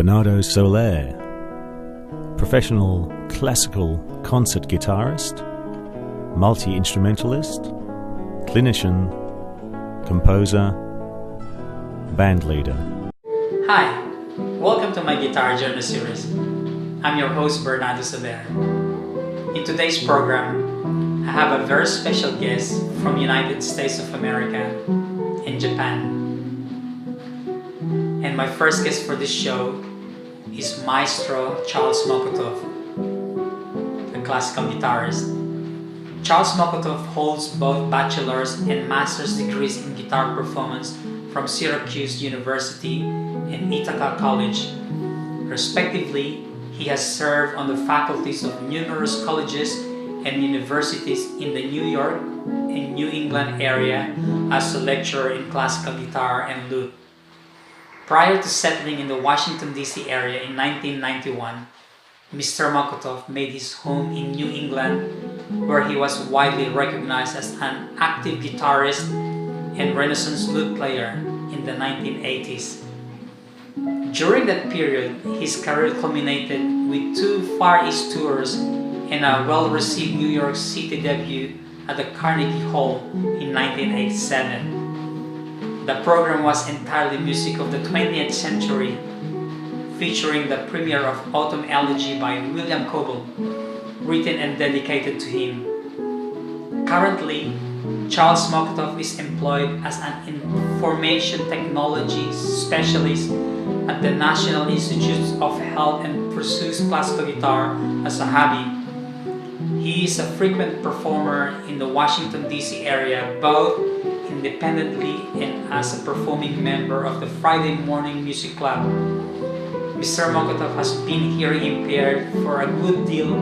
Bernardo Soler, professional classical concert guitarist, multi-instrumentalist, clinician, composer, band leader. Hi, welcome to my Guitar Journey series. I'm your host Bernardo Soler. In today's program, I have a very special guest from United States of America and Japan. And my first guest for this show is Maestro Charles Mokotoff, a classical guitarist. Charles Mokotoff holds both Bachelors and Masters degrees in guitar performance from Syracuse University and Ithaca College. Respectively, he has served on the faculties of numerous colleges and universities in the New York and New England area as a lecturer in classical guitar and lute. Prior to settling in the Washington, D.C. area in 1991, Mr. Mokotoff made his home in New England, where he was widely recognized as an active guitarist and Renaissance lute player in the 1980s. During that period, his career culminated with 2 Far East tours and a well-received New York City debut at the Carnegie Hall in 1987. The program was entirely music of the 20th century, featuring the premiere of Autumn Elegy by William Coble, written and dedicated to him. Currently, Charles Mokotoff is employed as an information technology specialist at the National Institutes of Health and pursues classical guitar as a hobby. He is a frequent performer in the Washington, D.C. area, both independently and as a performing member of the Friday Morning Music Club. Mr. Mokotoff has been hearing impaired for a good deal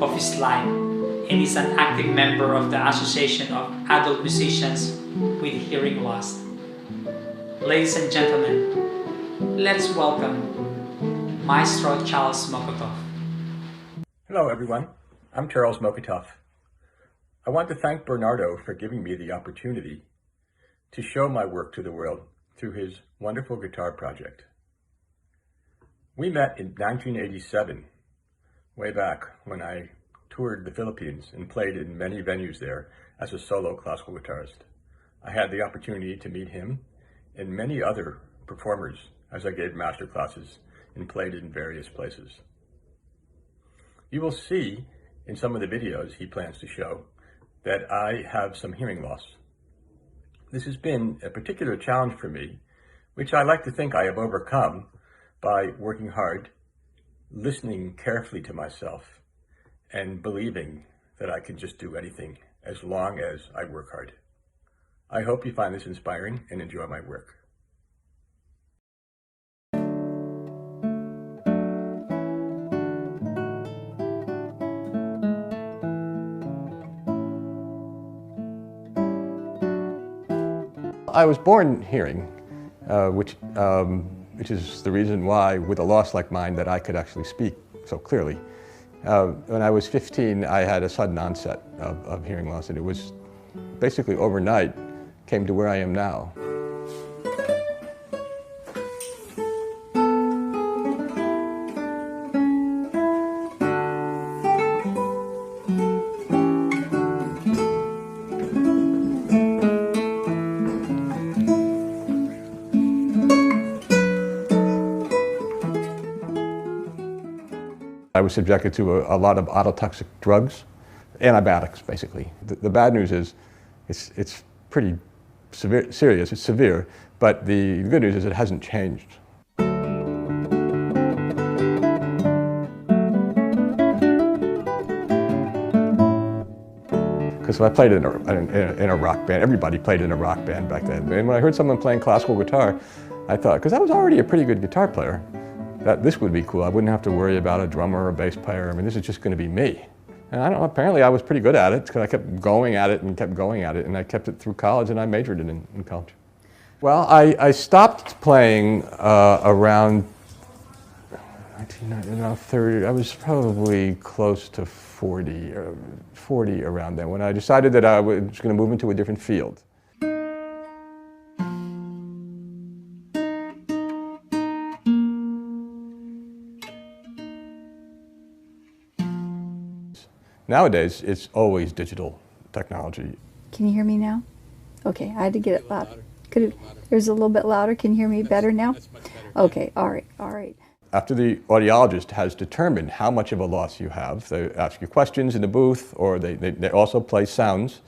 of his life and is an active member of the Association of Adult Musicians with Hearing Loss. Ladies and gentlemen, let's welcome Maestro Charles Mokotoff. Hello everyone, I'm Charles Mokotoff. I want to thank Bernardo for giving me the opportunity to show my work to the world through his wonderful guitar project. We met in 1987, way back when I toured the Philippines and played in many venues there as a solo classical guitarist. I had the opportunity to meet him and many other performers as I gave master classes and played in various places. You will see in some of the videos he plans to show that I have some hearing loss. This has been a particular challenge for me, which I like to think I have overcome by working hard, listening carefully to myself, and believing that I can just do anything as long as I work hard. I hope you find this inspiring and enjoy my work. I was born hearing, which is the reason why, with a loss like mine, that I could actually speak so clearly. When I was 15, I had a sudden onset of hearing loss, and it was basically overnight, came to where I am now. I was subjected to a lot of autotoxic drugs, antibiotics basically. The bad news is it's pretty serious, it's severe, but the good news is it hasn't changed. Because I played in a rock band, everybody played in a rock band back then. And when I heard someone playing classical guitar, I thought, because I was already a pretty good guitar player, that this would be cool. I wouldn't have to worry about a drummer or a bass player. I mean, this is just going to be me. And I don't know, apparently I was pretty good at it because I kept going at it and kept going at it, and I kept it through college, and I majored in college. Well, I stopped playing around 1930. I was probably close to 40 around then when I decided that I was going to move into a different field. Nowadays, it's always digital technology. Can you hear me now? Okay, I had to get it loud. There's a little bit louder. Can you hear me better now? Okay, all right, all right. After the audiologist has determined how much of a loss you have, they ask you questions in the booth, or they also play sounds,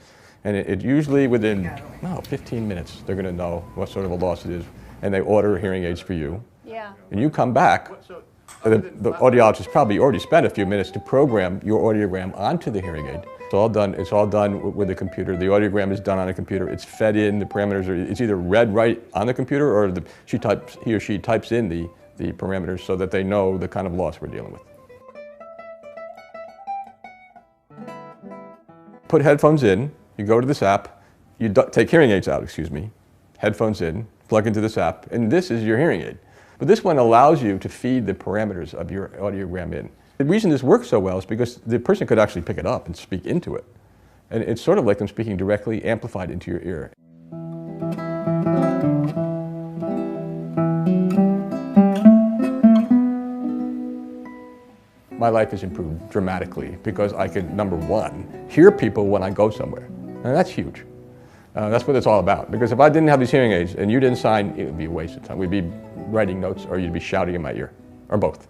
and it usually within 15 minutes they're going to know what sort of a loss it is, and they order hearing aids for you. Yeah. And you come back, the audiologist probably already spent a few minutes to program your audiogram onto the hearing aid. It's all done with the computer. The audiogram is done on a computer. It's fed in, the parameters are, it's either read right on the computer, or he or she types in the parameters so that they know the kind of loss we're dealing with. Put headphones in, you go to this app, you take hearing aids out, headphones in, plug into this app, and this is your hearing aid. But this one allows you to feed the parameters of your audiogram in. The reason this works so well is because the person could actually pick it up and speak into it. And it's sort of like them speaking directly amplified into your ear. My life has improved dramatically because I can, number one, hear people when I go somewhere. And that's huge. That's what it's all about. Because if I didn't have these hearing aids and you didn't sign, it would be a waste of time. We'd be writing notes, or you'd be shouting in my ear, or both.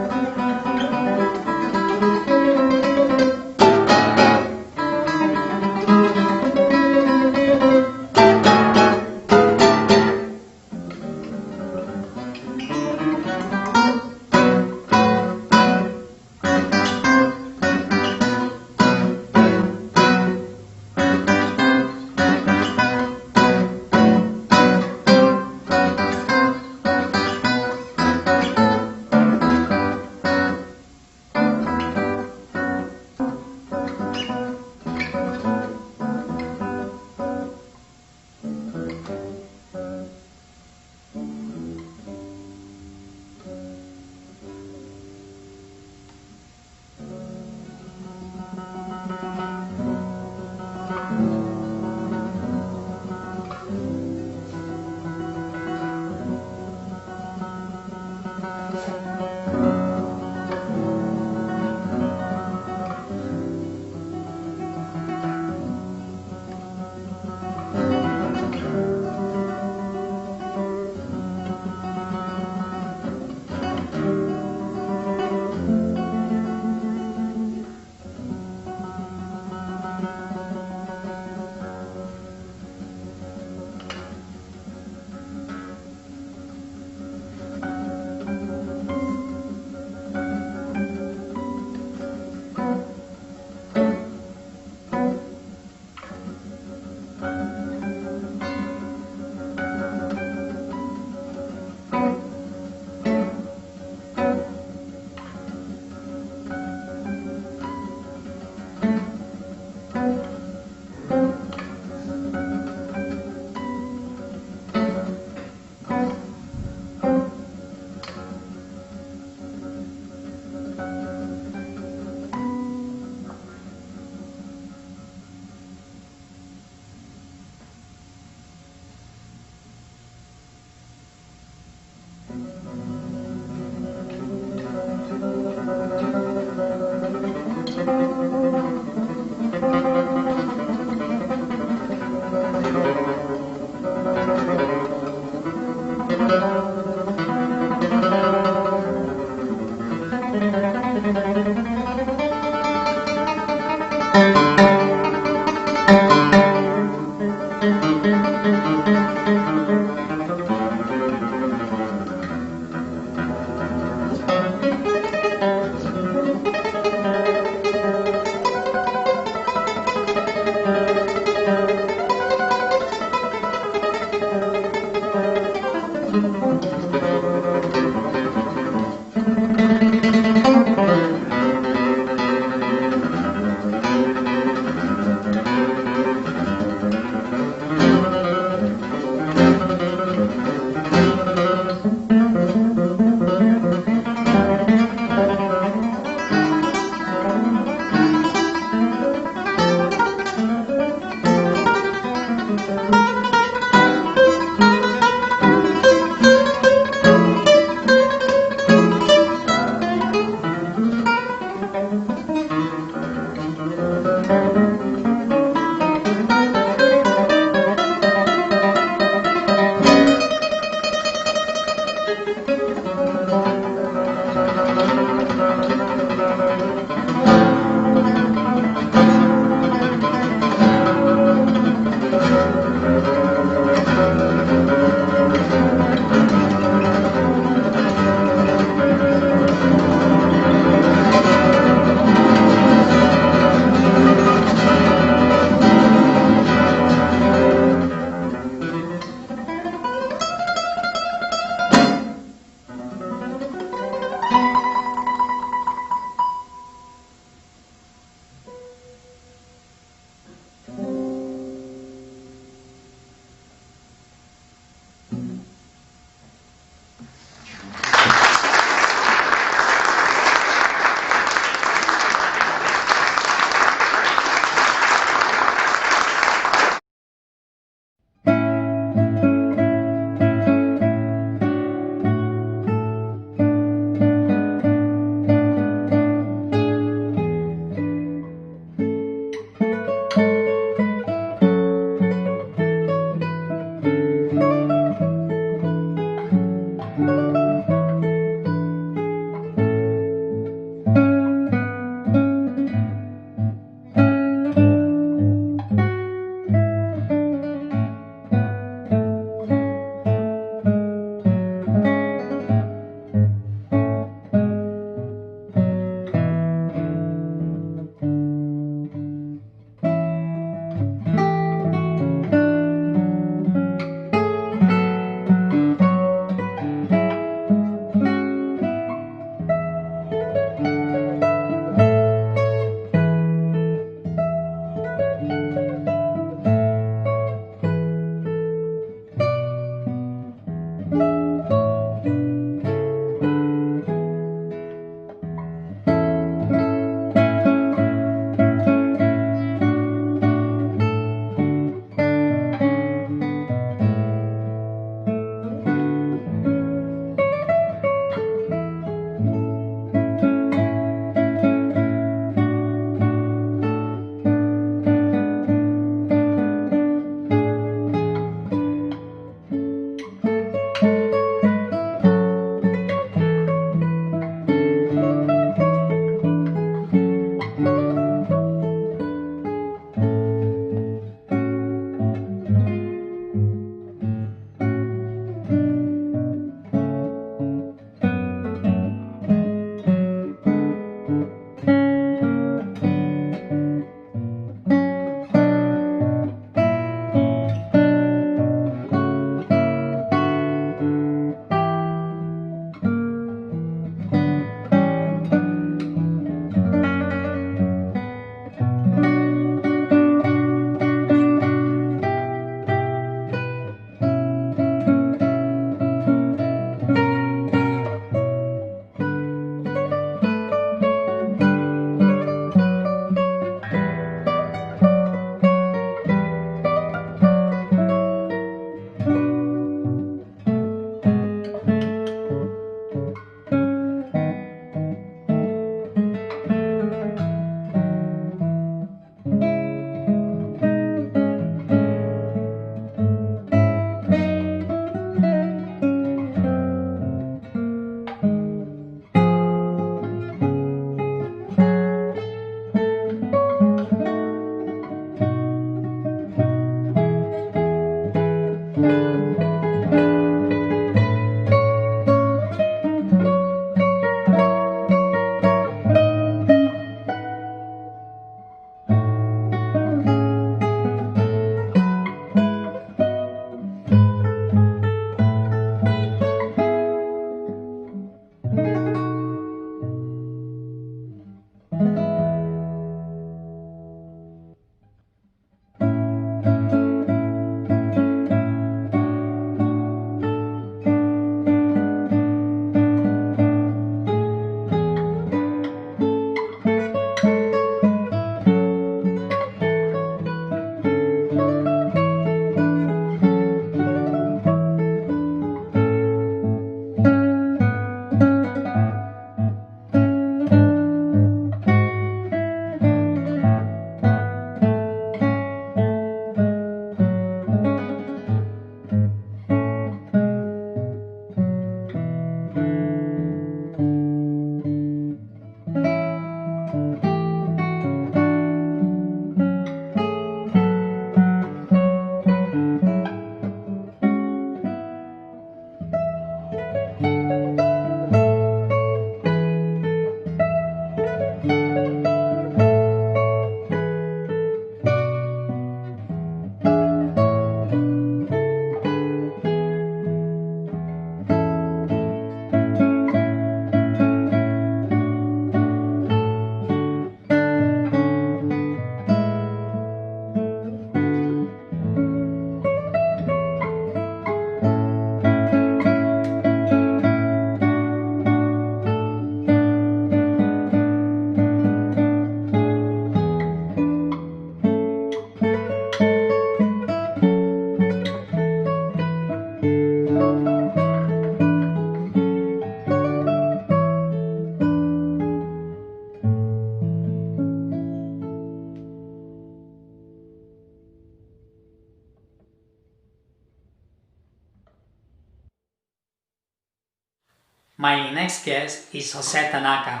My next guest is Jose Tanaka,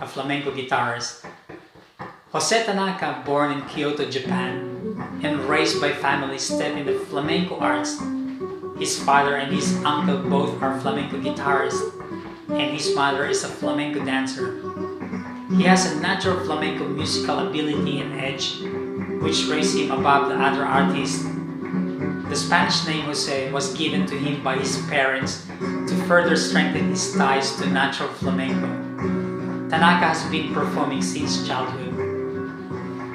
a flamenco guitarist. Jose Tanaka, born in Kyoto, Japan, and raised by family steeped in the flamenco arts. His father and his uncle both are flamenco guitarists, and his mother is a flamenco dancer. He has a natural flamenco musical ability and edge, which raised him above the other artists. The Spanish name Jose was given to him by his parents to further strengthen his ties to natural flamenco. Tanaka has been performing since childhood.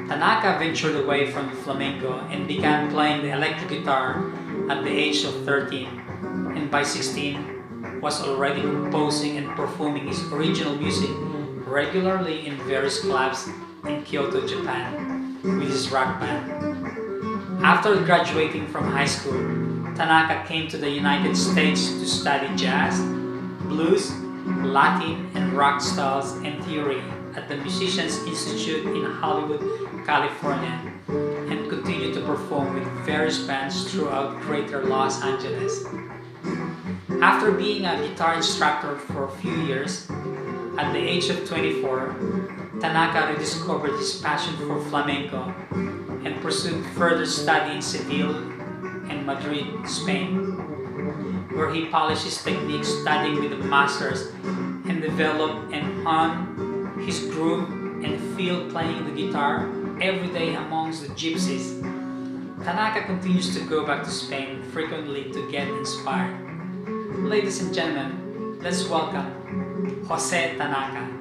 Tanaka ventured away from flamenco and began playing the electric guitar at the age of 13, and by 16 was already composing and performing his original music regularly in various clubs in Kyoto, Japan, with his rock band. After graduating from high school, Tanaka came to the United States to study jazz, blues, Latin, and rock styles and theory at the Musicians Institute in Hollywood, California, and continued to perform with various bands throughout Greater Los Angeles. After being a guitar instructor for a few years, at the age of 24, Tanaka rediscovered his passion for flamenco and pursued further study in Seville and Madrid, Spain, where he polished his techniques studying with the masters and developed and honed his groove and feel playing the guitar every day amongst the gypsies. Tanaka continues to go back to Spain frequently to get inspired. Ladies and gentlemen, let's welcome Jose Tanaka.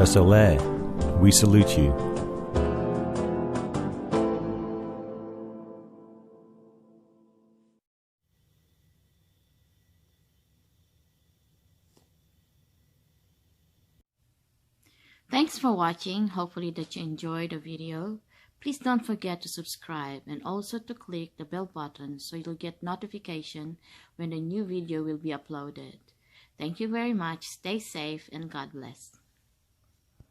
and a solaire, we salute you. Thanks for watching. Hopefully that you enjoyed the video. Please don't forget to subscribe and also to click the bell button so you'll get notification when a new video will be uploaded. Thank you very much. Stay safe and God bless.